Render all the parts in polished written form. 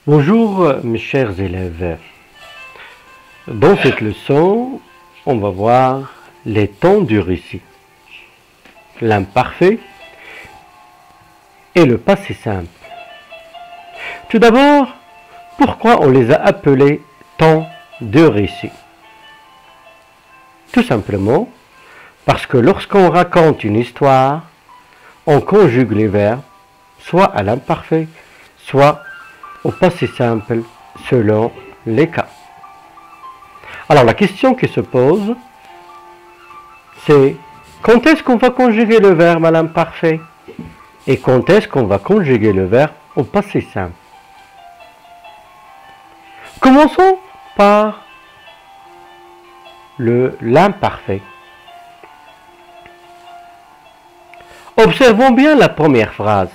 Bonjour mes chers élèves. Dans cette leçon, on va voir les temps du récit, l'imparfait et le passé simple. Tout d'abord, pourquoi on les a appelés temps de récit? Tout simplement parce que lorsqu'on raconte une histoire, on conjugue les verbes soit à l'imparfait, soit au passé simple, selon les cas. Alors la question qui se pose, c'est quand est-ce qu'on va conjuguer le verbe à l'imparfait et quand est-ce qu'on va conjuguer le verbe au passé simple? Commençons par l'imparfait. Observons bien la première phrase.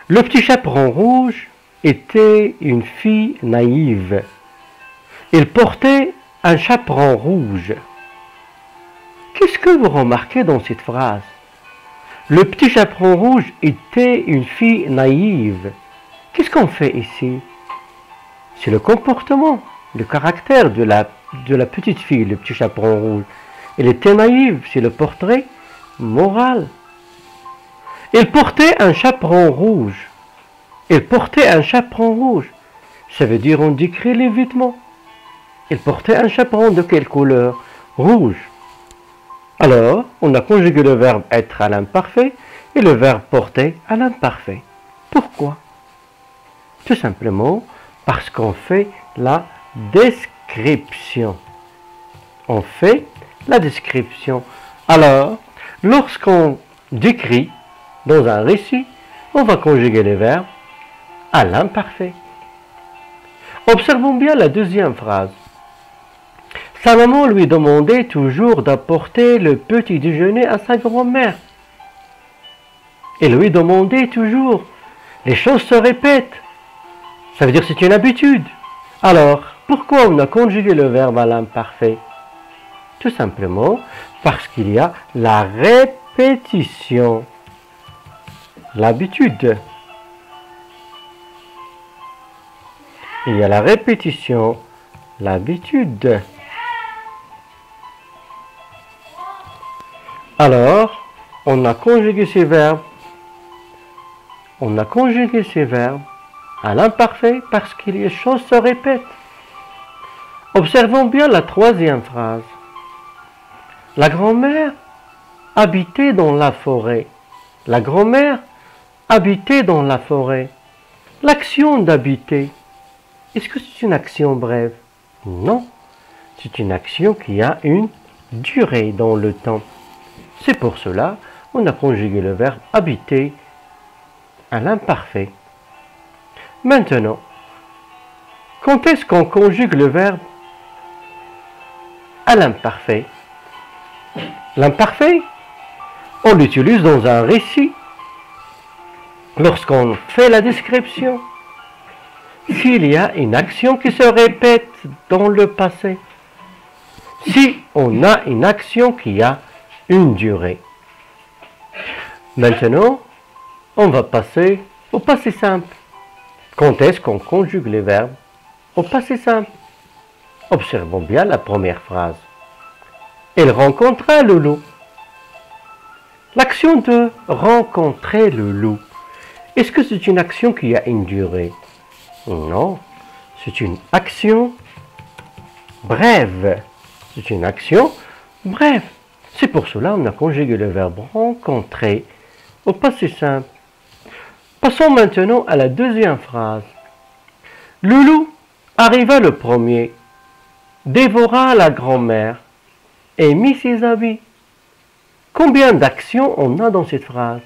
Le petit chaperon rouge était une fille naïve. Il portait un chaperon rouge. Qu'est-ce que vous remarquez dans cette phrase? Le petit chaperon rouge était une fille naïve. Qu'est-ce qu'on fait ici? C'est le comportement, le caractère de la petite fille, le petit chaperon rouge. Elle était naïve, c'est le portrait moral. Il portait un chaperon rouge. Il portait un chaperon rouge. Ça veut dire on décrit les vêtements. Il portait un chaperon de quelle couleur? Rouge. Alors, on a conjugué le verbe être à l'imparfait et le verbe porter à l'imparfait. Pourquoi? Tout simplement parce qu'on fait la description. On fait la description. Alors, lorsqu'on décrit dans un récit, on va conjuguer les verbes à l'imparfait. Observons bien la deuxième phrase. Sa maman lui demandait toujours d'apporter le petit déjeuner à sa grand-mère. Elle lui demandait toujours. Les choses se répètent. Ça veut dire que c'est une habitude. Alors, pourquoi on a conjugué le verbe à l'imparfait? Tout simplement parce qu'il y a la répétition. L'habitude. Il y a la répétition, l'habitude. Alors, on a conjugué ces verbes. On a conjugué ces verbes à l'imparfait parce que les choses se répètent. Observons bien la troisième phrase. La grand-mère habitait dans la forêt. La grand-mère habitait dans la forêt. L'action d'habiter, est-ce que c'est une action brève? Non, c'est une action qui a une durée dans le temps. C'est pour cela qu'on a conjugué le verbe habiter à l'imparfait. Maintenant, quand est-ce qu'on conjugue le verbe à l'imparfait? L'imparfait, on l'utilise dans un récit. Lorsqu'on fait la description, s'il y a une action qui se répète dans le passé, si on a une action qui a une durée. Maintenant, on va passer au passé simple. Quand est-ce qu'on conjugue les verbes au passé simple? Observons bien la première phrase. Elle rencontra le loup. L'action de rencontrer le loup, est-ce que c'est une action qui a une durée? Non, c'est une action brève. C'est une action brève. C'est pour cela qu'on a conjugué le verbe rencontrer au passé simple. Passons maintenant à la deuxième phrase. Le loup arriva le premier, dévora la grand-mère et mit ses habits. Combien d'actions on a dans cette phrase?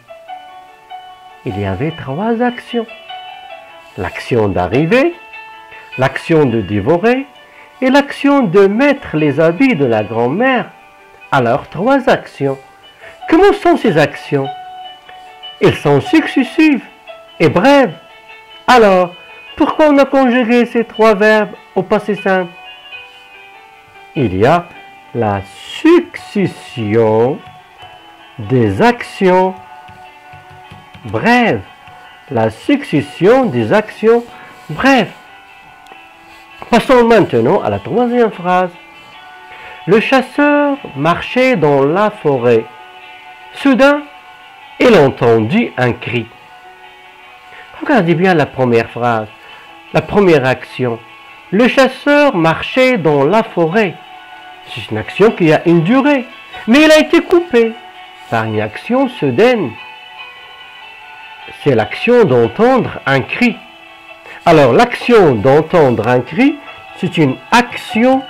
Il y avait 3 actions. L'action d'arriver, l'action de dévorer et l'action de mettre les habits de la grand-mère. Alors, 3 actions. Comment sont ces actions? Elles sont successives et brèves. Alors, pourquoi on a conjugué ces 3 verbes au passé simple? Il y a la succession des actions brèves. la succession des actions brèves. Passons maintenant à la troisième phrase. Le chasseur marchait dans la forêt. Soudain, il entendit un cri. Regardez bien la première phrase, la première action. Le chasseur marchait dans la forêt. C'est une action qui a une durée, mais elle a été coupée par une action soudaine. C'est l'action d'entendre un cri. Alors, l'action d'entendre un cri, c'est une action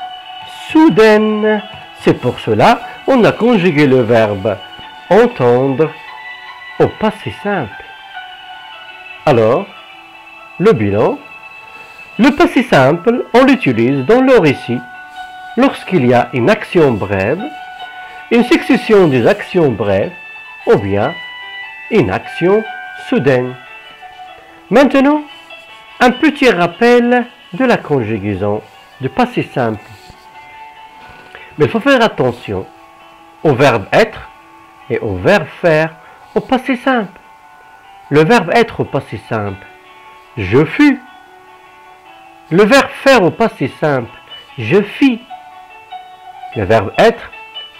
soudaine. C'est pour cela qu'on a conjugué le verbe entendre au passé simple. Alors, le bilan. Le passé simple, on l'utilise dans le récit lorsqu'il y a une action brève, une succession des actions brèves ou bien une action soudaine. Maintenant, un petit rappel de la conjugaison du passé simple. Mais il faut faire attention au verbe être et au verbe faire au passé simple. Le verbe être au passé simple, je fus. Le verbe faire au passé simple, je fis. Le verbe être,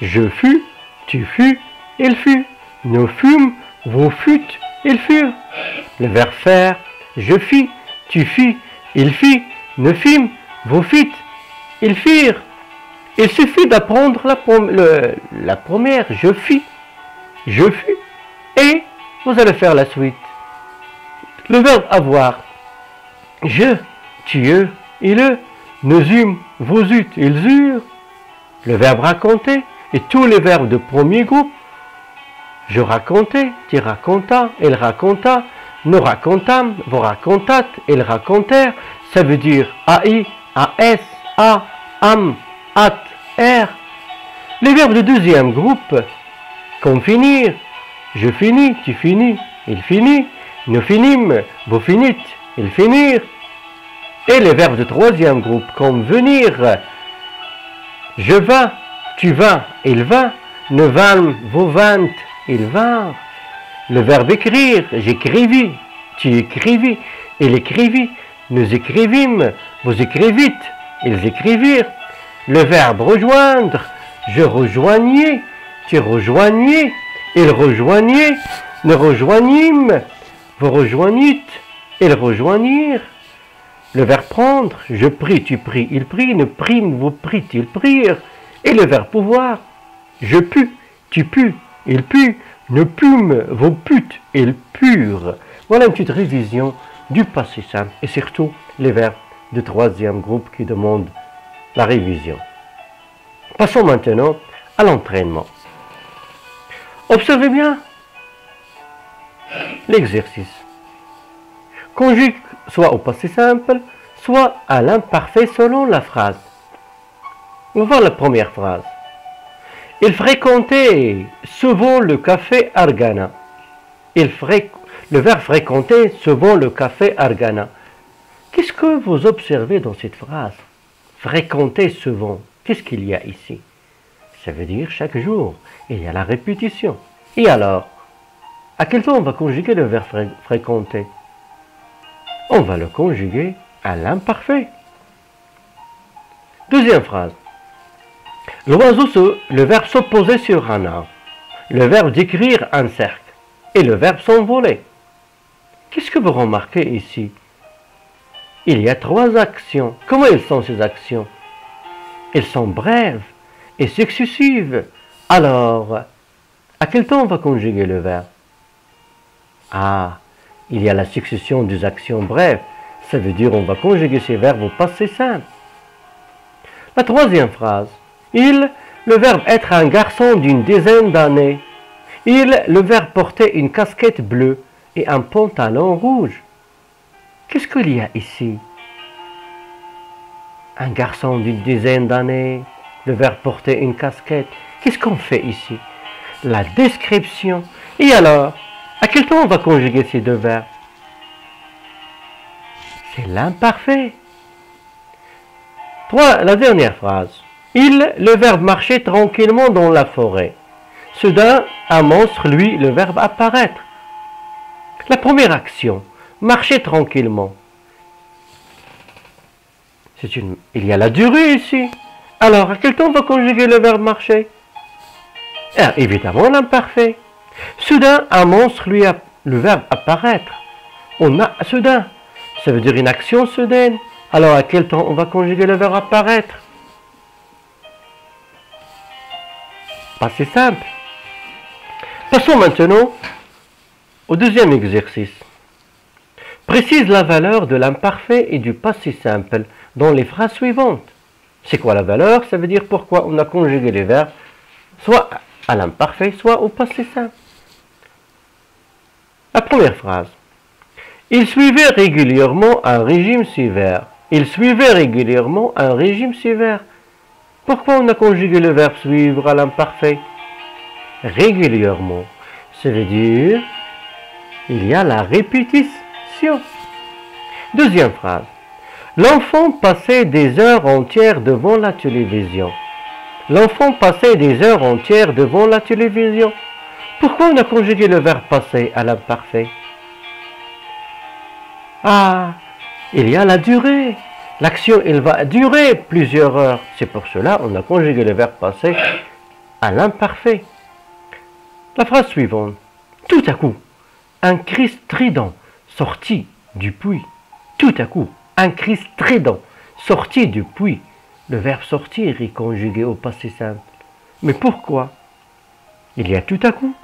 je fus, tu fus, il fut. Nous fûmes, vous fûtes, ils furent. Le verbe faire, je fis, tu fis, il fit. Nous fîmes, vous fîtes, ils firent. Il suffit d'apprendre la première, je fis, je fus, et vous allez faire la suite. Le verbe avoir, je, tu eus, il eut, nous eûmes, vous eûtes, ils eurent. Le verbe raconter et tous les verbes de premier groupe. Je racontais, tu racontas, il raconta, nous racontâmes, vous racontâtes, ils racontèrent. Ça veut dire AI, AS, A, AM, AT, R. Les verbes de deuxième groupe, comme finir, je finis, tu finis, il finit, nous finîmes, vous finîtes, ils finirent. Et les verbes de troisième groupe, comme venir, je vas, tu vas, il va, nous vîmes, vous vîntes, ils vinrent. Le verbe écrire, j'écrivis, tu écrivis, il écrivit, nous écrivîmes, vous écrivîtes, ils écrivirent. Le verbe rejoindre, je rejoignais, tu rejoignais, ils rejoignaient, nous rejoignîmes, vous rejoignîtes, ils rejoignirent. Le verbe prendre, je prie, tu pries, il prie, nous prîmes, vous prîtes, ils prirent. Et le verbe pouvoir, je pus, tu pus, il put, nous pûmes, vous pûtes, ils purent. Voilà une petite révision du passé simple et surtout les verbes de troisième groupe qui demandent la révision. Passons maintenant à l'entraînement. Observez bien l'exercice. Conjugue soit au passé simple, soit à l'imparfait selon la phrase. On va voir la première phrase. Il fréquentait souvent le café Argana. Le verbe fréquenter souvent le café Argana. Qu'est-ce que vous observez dans cette phrase? Fréquenter souvent. Qu'est-ce qu'il y a ici? Ça veut dire chaque jour. Il y a la répétition. Et alors, à quel temps on va conjuguer le verbe fréquenter? On va le conjuguer à l'imparfait. Deuxième phrase. Le verbe s'opposer sur un arbre. Le verbe décrire un cercle. Et le verbe s'envoler. Qu'est-ce que vous remarquez ici? Il y a trois actions. Comment elles sont ces actions? Elles sont brèves et successives. Alors, à quel temps on va conjuguer le verbe? Ah, il y a la succession des actions brèves. Ça veut dire on va conjuguer ces verbes au passé simple. La troisième phrase. Le verbe être un garçon d'une dizaine d'années. Le verbe porter une casquette bleue et un pantalon rouge. Qu'est-ce qu'il y a ici? Un garçon d'une dizaine d'années, le verbe porter une casquette. Qu'est-ce qu'on fait ici? La description. Et alors, à quel temps on va conjuguer ces deux verbes? C'est l'imparfait. La dernière phrase. Le verbe marcher tranquillement dans la forêt. Soudain, un monstre, lui, le verbe apparaître. La première action, marcher tranquillement. Il y a la durée ici. Alors, à quel temps on va conjuguer le verbe marcher? Évidemment, l'imparfait. Soudain, un monstre lui a le verbe apparaître. On a soudain. Ça veut dire une action soudaine. Alors, à quel temps on va conjuguer le verbe apparaître? Passé simple. Passons maintenant au deuxième exercice. Précise la valeur de l'imparfait et du passé simple dans les phrases suivantes. C'est quoi la valeur? Ça veut dire pourquoi on a conjugué les verbes soit à l'imparfait, soit au passé simple. La première phrase. Il suivait régulièrement un régime sévère. Il suivait régulièrement un régime sévère. Pourquoi on a conjugué le verbe suivre à l'imparfait? Régulièrement. Ça veut dire il y a la répétition. Deuxième phrase. L'enfant passait des heures entières devant la télévision. L'enfant passait des heures entières devant la télévision. Pourquoi on a conjugué le verbe passer à l'imparfait? Il y a la durée. L'action, elle va durer plusieurs heures. C'est pour cela qu'on a conjugué le verbe passer à l'imparfait. La phrase suivante. Tout à coup, un cri strident sortit du puits. Tout à coup, un cri strident sortit du puits. Le verbe sortir est conjugué au passé simple. Mais pourquoi? Il y a tout à coup.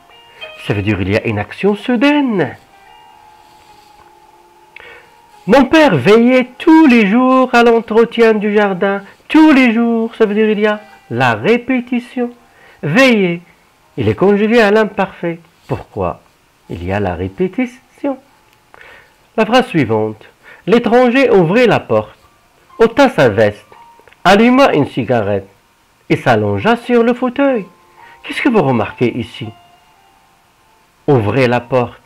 Ça veut dire il y a une action soudaine. Mon père veillait tous les jours à l'entretien du jardin. Tous les jours, ça veut dire il y a la répétition. Veiller, il est conjugué à l'imparfait. Pourquoi? Il y a la répétition. La phrase suivante. L'étranger ouvrit la porte, ôta sa veste, alluma une cigarette et s'allongea sur le fauteuil. Qu'est-ce que vous remarquez ici? Ouvrir la porte,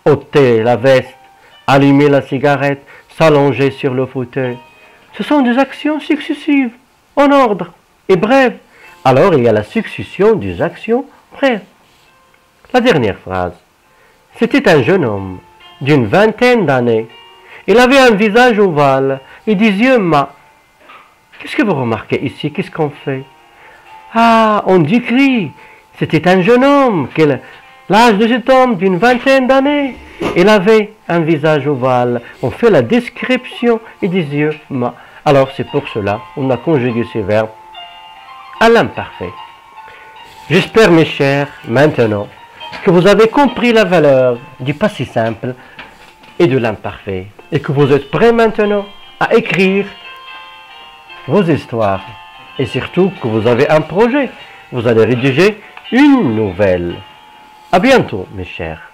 ôter la veste, allumer la cigarette, s'allonger sur le fauteuil. Ce sont des actions successives, en ordre et brèves. Alors il y a la succession des actions brèves. La dernière phrase. C'était un jeune homme d'une vingtaine d'années. Il avait un visage ovale et des yeux mat. Qu'est-ce que vous remarquez ici? Qu'est-ce qu'on fait? On décrit. C'était un jeune homme. L'âge de cet homme d'une vingtaine d'années. Il avait un visage ovale. On fait la description et des yeux mat. Alors c'est pour cela qu'on a conjugué ces verbes à l'imparfait. J'espère, mes chers, maintenant que vous avez compris la valeur du passé simple et de l'imparfait et que vous êtes prêts maintenant à écrire vos histoires et surtout que vous avez un projet. Vous allez rédiger une nouvelle. À bientôt, mes chers.